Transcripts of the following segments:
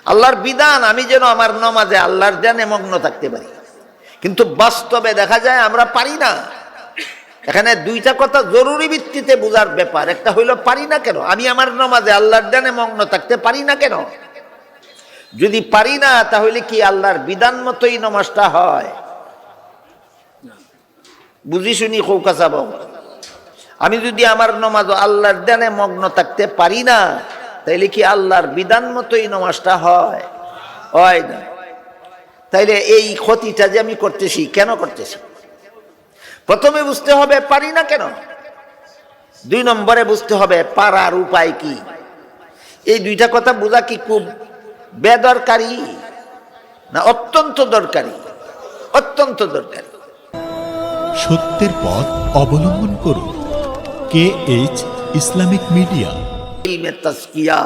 আল্লাহর বিধান আমি যেন আমার নামাজে আল্লাহর ধ্যানে মগ্ন থাকতে পারি, কিন্তু বাস্তবে দেখা যায় আমরা পারি না। এখানে দুইটা কথা জরুরি ভিত্তিতে বোঝার ব্যাপার। একটা হইল পারি না কেন, আমি আমার নামাজে আল্লাহর ধ্যানে মগ্ন থাকতে পারি না কেন। যদি পারি না তাহলে কি আল্লাহর বিধান মতোই নামাজটা হয়? বুঝি শুনি কৌকা চাব, আমি যদি আমার নামাজ আল্লাহর ধ্যানে মগ্ন থাকতে পারি না তাইলে কি আল্লাহর বিধান মতোই নামাজটা হয়? হয় না। তাইলে এই ক্ষতিটা যে আমি করতেছি, কেন করতেছি? প্রথমে বুঝতে হবে পারি না কেন, 2 নম্বরে বুঝতে হবে পারার উপায় কি। এই দুইটা কথা বোঝা কি খুব বেদরকারি না অত্যন্ত দরকারি? অত্যন্ত দরকারি। সত্যের পথ অবলম্বন করুন। KH Islamic media. ইলমে তাজকিয়া,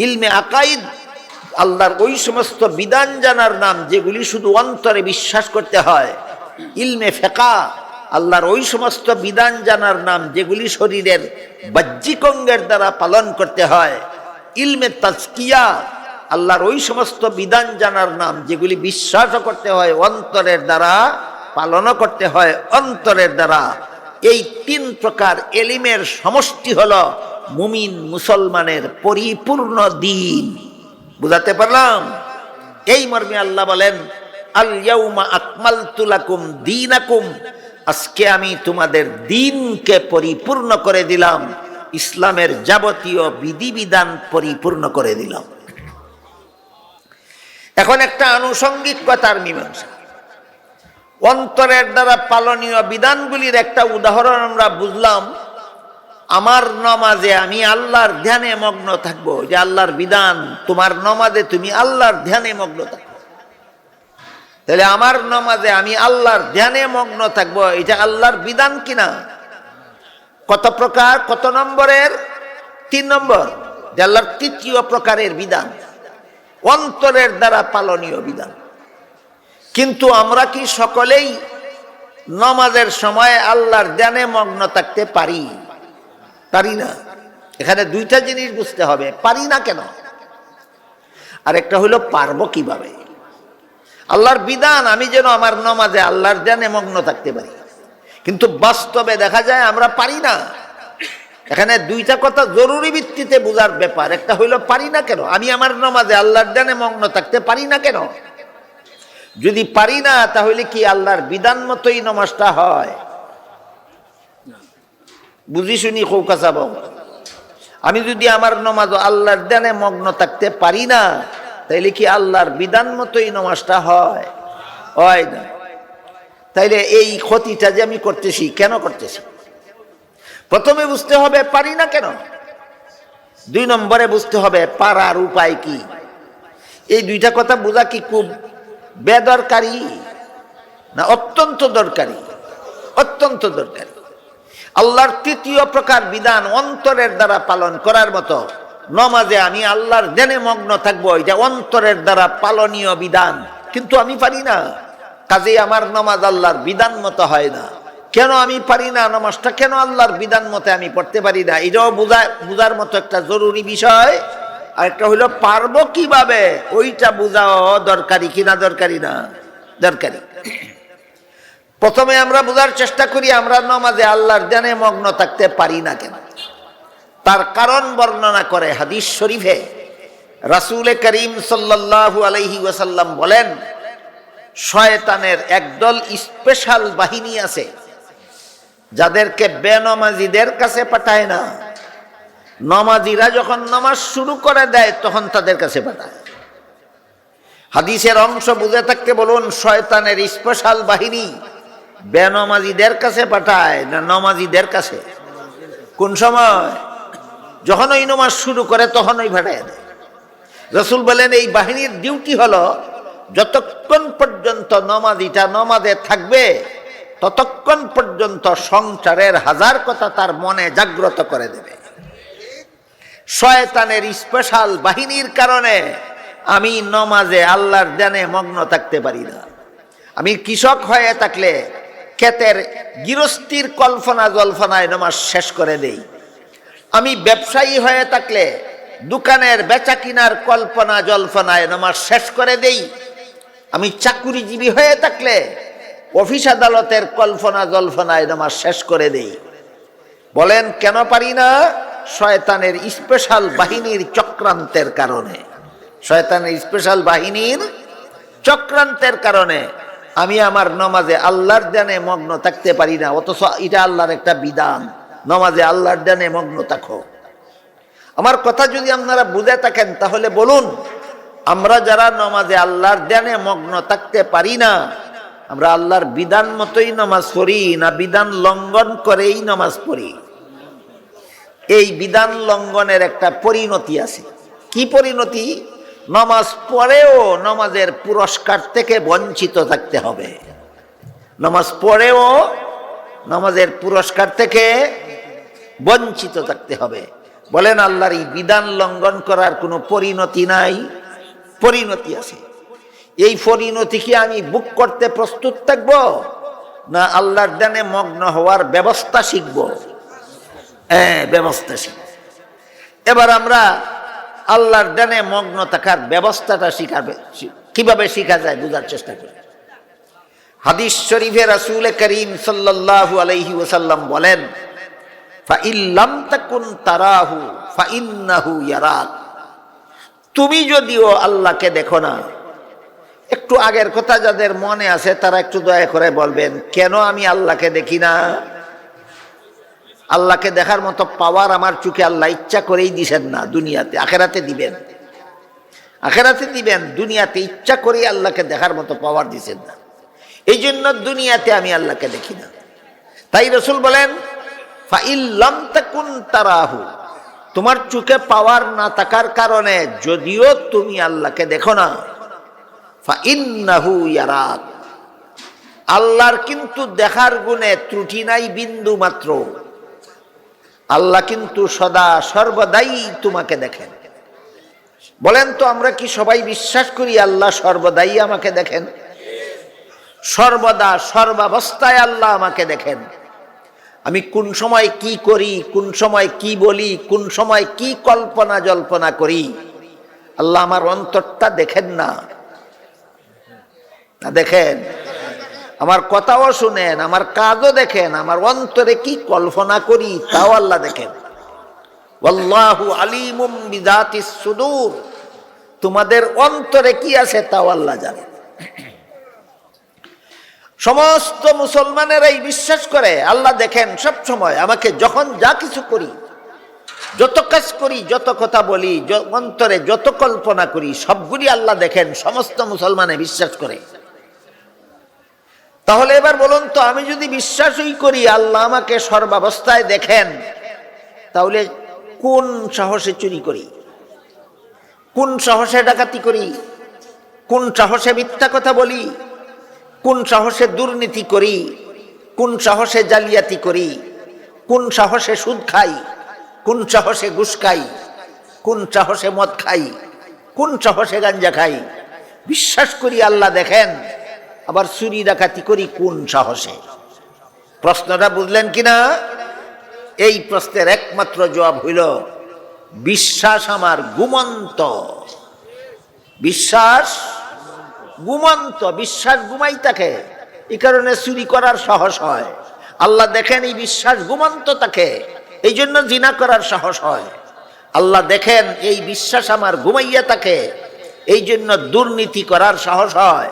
ইলমে আকাইদ, আল্লাহর ওই সমস্ত বিধান জানার নাম যেগুলি শুধু অন্তরে বিশ্বাস করতে হয়। ইলমে ফিকহ, আল্লাহর ওই সমস্ত বিধান জানার নাম যেগুলি শরীরের বাহ্যিক অঙ্গের দ্বারা পালন করতে হয়। ইলমে তাজকিয়া, আল্লাহর ওই সমস্ত বিধান জানার নাম যেগুলি বিশ্বাসও করতে হয় অন্তরের দ্বারা, পালনও করতে হয় অন্তরের দ্বারা। এই 3 প্রকার এলিমের সমষ্টি হলো মুমিন মুসলমানের পরিপূর্ণ দ্বীন। বুঝাতে পারলাম? এই মর্মে আল্লাহ বলেন, আল ইয়াউমা আকমালতু লাকুম দীনাকুম, আজকে আমি তোমাদের দ্বীনকে পরিপূর্ণ করে দিলাম, ইসলামের যাবতীয় বিধিবিধান পরিপূর্ণ করে দিলাম। এখন একটা আনুষঙ্গিক কথার মীমাংসা। অন্তরের দ্বারা পালনীয় বিধানগুলির একটা উদাহরণ আমরা বুঝলাম। আমার নামাজে আমি আল্লাহর ধ্যানে মগ্ন থাকবো, যে আল্লাহর বিধান, তোমার নামাজে তুমি আল্লাহর ধ্যানে মগ্ন থাকবো। তাহলে আমার নামাজে আমি আল্লাহর ধ্যানে মগ্ন থাকবো, এটা আল্লাহর বিধান কিনা? কত প্রকার, কত নম্বরের? 3 নম্বর, যে আল্লাহর 3য় প্রকারের বিধান, অন্তরের দ্বারা পালনীয় বিধান। কিন্তু আমরা কি সকলেই নামাজের সময় আল্লাহর ধ্যানে মগ্ন থাকতে পারি? পারি না। এখানে 2টা জিনিস বুঝতে হবে, পারি না কেন, আর একটা হলো পারবো কিভাবে। আল্লাহর বিধান আমি যেন আমার নামাজে আল্লাহর ধ্যানে মগ্ন থাকতে পারি, কিন্তু বাস্তবে দেখা যায় আমরা পারি না। এখানে 2টা কথা জরুরি ভিত্তিতে বোঝার ব্যাপার। একটা হইল পারি না কেন, আমি আমার নামাজে আল্লাহর ধ্যানে মগ্ন থাকতে পারি না কেন। যদি পারি না তাহলে কি আল্লাহর বিধান মতোই নামাজটা হয়? বুঝি শুনি কৌকা চাব, আমি যদি আমার নামাজ আল্লাহর ধ্যানে মগ্ন থাকতে পারি না তাইলে কি আল্লাহর বিধান মতোই নামাজটা হয়? হয় না। তাইলে এই ক্ষতিটা যে আমি করতেছি, কেন করতেছি? প্রথমে বুঝতে হবে পারি না কেন, 2 নম্বরে বুঝতে হবে পারার উপায় কি। এই 2টা কথা বোঝা কি খুব বেদরকারি না অত্যন্ত দরকারি? অত্যন্ত দরকারি। আল্লাহর 3য় প্রকার বিধান অন্তরের দ্বারা পালন করার মতো। নামাজে আমি আল্লাহর ধ্যানে মগ্ন থাকবো, এটা অন্তরের দ্বারা পালনীয় বিধান, কিন্তু আমি পারি না। কাজেই আমার নামাজ আল্লাহর বিধান মতো হয় না। কেন আমি পারি না? নামাজটা কেন আল্লাহর বিধান মতে আমি পড়তে পারি না? এটাও বুঝার মতো একটা জরুরি বিষয়। আর একটা হইলো পারবো কিভাবে, ওইটা বুঝাও দরকারি কিনা দরকারি না? দরকারি। প্রথমে আমরা বোঝার চেষ্টা করি আমরা নামাজে আল্লাহর ধ্যানে মগ্ন থাকতে পারি না কেন। তার কারণ বর্ণনা করে হাদিস শরীফে রাসূল করিম সাল্লাল্লাহু আলাইহি ওয়াসাল্লাম বলেন, শয়তানের একদল স্পেশাল বাহিনী আছে যাদেরকে বেনামাজিদের কাছে পাঠায় না, নামাজিরা যখন নামাজ শুরু করে দেয় তখন তাদের কাছে পাঠায়। হাদিসের অংশ বুঝে থাকতে বলুন, শয়তানের স্পেশাল বাহিনী বেনামাজিদের কাছে পাঠায় না নামাজিদের কাছে? কোন সময়? যখন ওই নামাজ শুরু করে তখন ওই পাঠায় দেয়। রাসূল বলেন এই বাহিনীর ডিউটি হলো যতক্ষণ পর্যন্ত নামাজিটা নামাজে থাকবে ততক্ষণ পর্যন্ত সংসারের 1000 কথা তার মনে জাগ্রত করে দেবে। শয়তানের স্পেশাল বাহিনীর কারণে আমি নামাজে আল্লাহর ধ্যানে মগ্ন থাকতে পারি না। আমি কৃষক হয়ে থাকলে ক্ষেতের গৃহস্থির কল্পনা জল্পনায় নামাজ শেষ করে দেই। আমি ব্যবসায়ী হয়ে থাকলে দোকানের বেচা কিনার কল্পনা জল্পনায় নামাজ শেষ করে দেই। আমি চাকুরিজীবী হয়ে থাকলে অফিস আদালতের কল্পনা জল্পনায় নামাজ শেষ করে দেই। বলেন কেন পারি না? শয়তানের স্পেশাল বাহিনীর চক্রান্তের কারণে। শয়তানের স্পেশাল বাহিনীর চক্রান্তের কারণে আমি আমার নমাজে আল্লাহর ধ্যানে মগ্ন থাকতে পারি না। অথচ এটা আল্লাহর একটা বিধান, নমাজে আল্লাহর ধ্যানে মগ্ন থাকো। আমার কথা যদি আপনারা বুঝে থাকেন তাহলে বলুন, আমরা যারা নমাজে আল্লাহর ধ্যানে মগ্ন থাকতে পারি না, আমরা আল্লাহর বিধান মতোই নামাজ পড়ি না বিধান লঙ্ঘন করেই নামাজ পড়ি? এই বিধান লঙ্ঘনের একটা পরিণতি আছে। কি পরিণতি? নামাজ পড়েও নামাজের পুরস্কার থেকে বঞ্চিত থাকতে হবে। নামাজ পড়েও নামাজের পুরস্কার থেকে বঞ্চিত থাকতে হবে। বলেন আল্লাহর এই বিধান লঙ্ঘন করার কোনো পরিণতি নাই? পরিণতি আছে। এই পরিণতি কি আমি বুক করতে প্রস্তুত থাকবো, না আল্লাহর ধ্যানে মগ্ন হওয়ার ব্যবস্থা শিখব? ব্যবস্থা শিখব। এবার আমরা আল্লাহর ধ্যানে মগ্ন থাকার ব্যবস্থাটা শিখাবে, কিভাবে শিখা যায় বুঝার চেষ্টা করি। হাদিস শরীফে রাসূল করিম সাল্লাল্লাহু আলাইহি ওয়াসাল্লাম বলেন, ফাইল্লাম তাকুন তারাহু ফাইন্নাহু ইয়ারাক। তুমি যদিও আল্লাহকে দেখো না, একটু আগের কথা যাদের মনে আছে তারা একটু দয়া করে বলবেন, কেন আমি আল্লাহকে দেখি না? আল্লাহকে দেখার মতো পাওয়ার আমার চোখে আল্লাহ ইচ্ছা করেই দিছেন না। দুনিয়াতে, আখেরাতে দিবেন, আখেরাতে দিবেন। দুনিয়াতে ইচ্ছা করেই আল্লাহকে দেখার মতো পাওয়ার দিছেন না। এই জন্য দুনিয়াতে আমি আল্লাহকে দেখি না। তাই রাসূল বলেন, ফাইল্লাম তাকুন তারাহু, তোমার চোখে পাওয়ার না থাকার কারণে যদিও তুমি আল্লাহকে দেখো না, ফাইন্নাহু ইয়ারাক, আল্লাহর কিন্তু দেখার গুণে ত্রুটি নাই বিন্দু মাত্র। আল্লাহ কিন্তু সদা সর্বদাই তোমাকে দেখেন। বলেন তো আমরা কি সবাই বিশ্বাস করি আল্লাহ সর্বদাই আমাকে দেখেন? সর্বদা সর্বাবস্থায় আল্লাহ আমাকে দেখেন। আমি কোন সময় কি করি, কোন সময় কি বলি, কোন সময় কি কল্পনা জল্পনা করি, আল্লাহ আমার অন্তরটা দেখেন না? দেখেন। আমার কথাও শুনেন, আমার কাজও দেখেন, আমার অন্তরে কি কল্পনা করি তাও আল্লাহ দেখেন। ওয়াল্লাহু আলিমুম বিযাতিস সুদূর, তোমাদের অন্তরে কি আছে তাও আল্লাহ জানেন। সমস্ত মুসলমানেরাই বিশ্বাস করে আল্লাহ দেখেন সব সময় আমাকে। যখন যা কিছু করি, যত কাজ করি, যত কথা বলি, অন্তরে যত কল্পনা করি, সবগুলি আল্লাহ দেখেন। সমস্ত মুসলমানে বিশ্বাস করে। তাহলে এবার বলুন তো, আমি যদি বিশ্বাসই করি আল্লাহ আমাকে সর্বাবস্থায় দেখেন, তাহলে কোন সাহসে চুরি করি, কোন সাহসে ডাকাতি করি, কোন সাহসে মিথ্যা কথা বলি, কোন সাহসে দুর্নীতি করি, কোন সাহসে জালিয়াতি করি, কোন সাহসে সুদ খাই, কোন সাহসে ঘুষ খাই, কোন সাহসে মদ খাই, কোন সাহসে গাঞ্জা খাই? বিশ্বাস করি আল্লাহ দেখেন, আবার চুরি ডাকাতি করি কোন সাহসে? প্রশ্নটা বুঝলেন কিনা? এই প্রশ্নের একমাত্র জবাব হইল বিশ্বাস আমার ঘুমন্ত। বিশ্বাস ঘুমন্ত, বিশ্বাস ঘুমাই থাকে, এই কারণে চুরি করার সাহস হয়। আল্লাহ দেখেন এই বিশ্বাস ঘুমন্ত থাকে, এই জন্য জিনা করার সাহস হয়। আল্লাহ দেখেন এই বিশ্বাস আমার ঘুমাইয়া থাকে, এই জন্য দুর্নীতি করার সাহস হয়।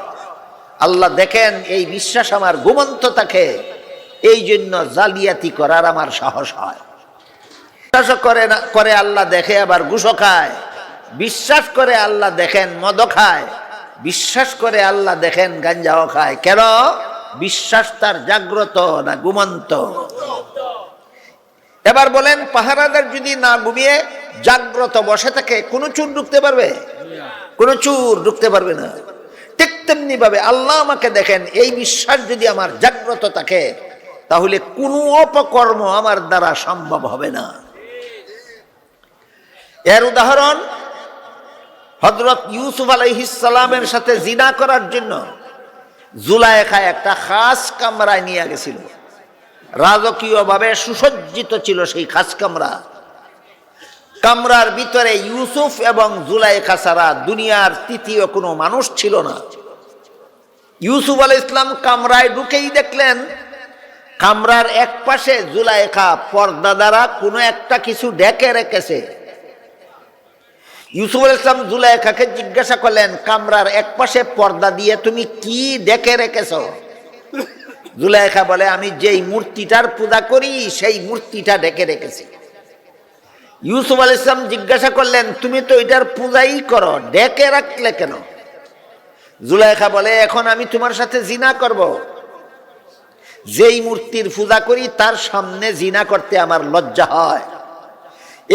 আল্লাহ দেখেন এই বিশ্বাস আমার ঘুমন্ত থাকে, এই জন্য জালিয়াতি করার আমার সাহস হয়। বিশ্বাস করে আল্লাহ দেখে আবার ঘুষও খায়, বিশ্বাস করে আল্লাহ দেখেন মদ খায়, বিশ্বাস করে আল্লাহ দেখেন গাঞ্জাও খায়। কেন? বিশ্বাস তার জাগ্রত না ঘুমন্ত? এবার বলেন, পাহারাদার যদি না ঘুমিয়ে জাগ্রত বসে থাকে, কোনো চোর ঢুকতে পারবে? কোনো চোর ঢুকতে পারবে না। ঠিক তেমনি ভাবে আল্লাহ আমাকে দেখেন, এই বিশ্বাস যদি আমার জাগ্রত থাকে, তাহলে কোনো অপকর্ম আমার দ্বারা সম্ভব হবে না। এর উদাহরণ, হযরত ইউসুফ আলাইহিস সালামের সাথে জিনা করার জন্য জুলাইখা একটা খাস কামরায় নিয়ে গেছিল। রাজকীয়ভাবে সুসজ্জিত ছিল সেই খাস কামরা। কামরার ভিতরে ইউসুফ এবং জুলাইখা ছাড়া দুনিয়ার তৃতীয় কোনো মানুষ ছিল না। ইউসুফ আলাইহিস সালাম কামরায় ঢুকেই দেখলেন কামরার এক পাশে জুলাইখা পর্দা দ্বারা কোনো একটা কিছু ঢেকে রেখেছে। ইউসুফ আলাইহিস সালাম জুলাইখাকে জিজ্ঞাসা করলেন, কামরার এক পাশে পর্দা দিয়ে তুমি কি ঢেকে রেখেছ? জুলাইখা বলে, আমি যেই মূর্তিটার পূজা করি সেই মূর্তিটা ঢেকে রেখেছি। ইউসুফ আলাইহিস সালাম জিজ্ঞাসা করলেন, তুমি তো এটার পূজাই করো, ঢেকে রাখলে কেন? জুলাইখা বলে, এখন আমি তোমার সাথে জিনা করব। যেই মূর্তির পূজা করি তার সামনে জিনা করতে আমার লজ্জা হয়,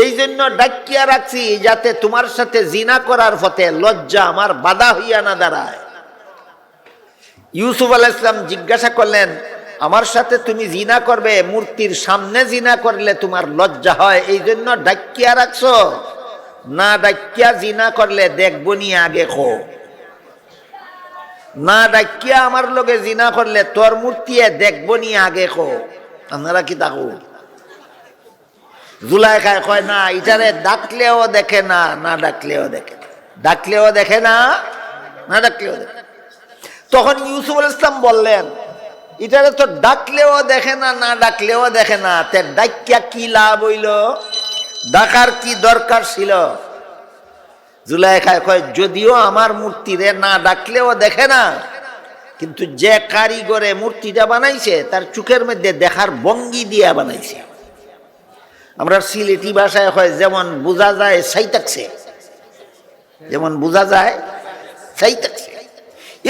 এই জন্য ডাকিয়া রাখছি যাতে তোমার সাথে জিনা করার পথে লজ্জা আমার বাধা হইয়া না দাঁড়ায়। ইউসুফ আলাইহিস সালাম জিজ্ঞাসা করলেন, আমার সাথে তুমি জিনা করবে, মূর্তির সামনে জিনা করলে তোমার লজ্জা হয়, এই জন্য ডাকিয়া রাখছো? না ডাকিয়া জিনা করলে দেখবো নি আগে খো। না ডাকিয়া আমার লগে জিনা করলে তোর মূর্তি দেখবো নি আগে খো। আপনারা কি তাকো? জুলাইখা কয়, না এটারে ডাকলেও দেখে না, না ডাকলেও দেখে না, ডাকলেও দেখে না, না ডাকলেও দেখে। তখন ইউসুফ আলাইহিস সালাম বললেন, এটারে তো ডাকলেও দেখে না, না ডাকলেও দেখে না, তে ডাকিয়া কি লাভ হইল? ডাকার কি দরকার ছিল? জুলাইখা কয়, যদিও আমার মূর্তিরে না ডাকলেও দেখে না, কিন্তু যে কারিগরে মূর্তিটা বানাইছে তার চোখের মধ্যে দেখার ভঙ্গি দিয়া বানাইছে। আমরা সিলেটি ভাষায় হয় যেমন বোঝা যায় সাইতাকছে, যেমন বোঝা যায় সাইতাকছে,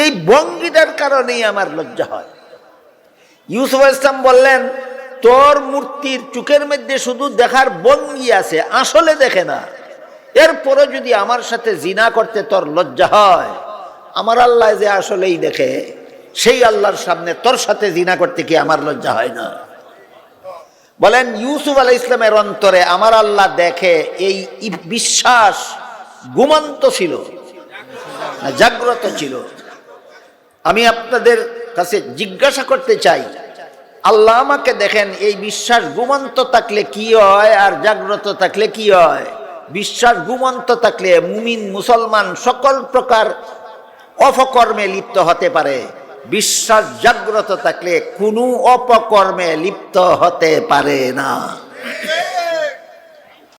এই ভঙ্গিটার কারণেই আমার লজ্জা হয়। ইউসুফ আলাইহিস সালাম বললেন, তোর মূর্তির চোখের মধ্যে শুধু দেখার ভঙ্গি আছে, আসলে দেখে না, এরপরে যদি আমার সাথে জিনা করতে তোর লজ্জা হয়, আমার আল্লাহ যে আসলেই দেখে, সেই আল্লাহর সামনে তোর সাথে জিনা করতে কি আমার লজ্জা হয় না? বলেন, ইউসুফ আলাইহিস সালামের অন্তরে আমার আল্লাহ দেখে এই বিশ্বাস ঘুমন্ত ছিল না জাগ্রত ছিল? আমি আপনাদের কাছে জিজ্ঞাসা করতে চাই, আল্লাহ আমাকে দেখেন, এই বিশ্বাস ঘুমন্ত থাকলে কি হয় আর জাগ্রত থাকলে কি হয়? বিশ্বাস ঘুমন্ত থাকলে মুমিন মুসলমান সকল প্রকার অপকর্মে লিপ্ত হতে পারে, বিশ্বাস জাগ্রত থাকলে কোনো অপকর্মে লিপ্ত হতে পারে না।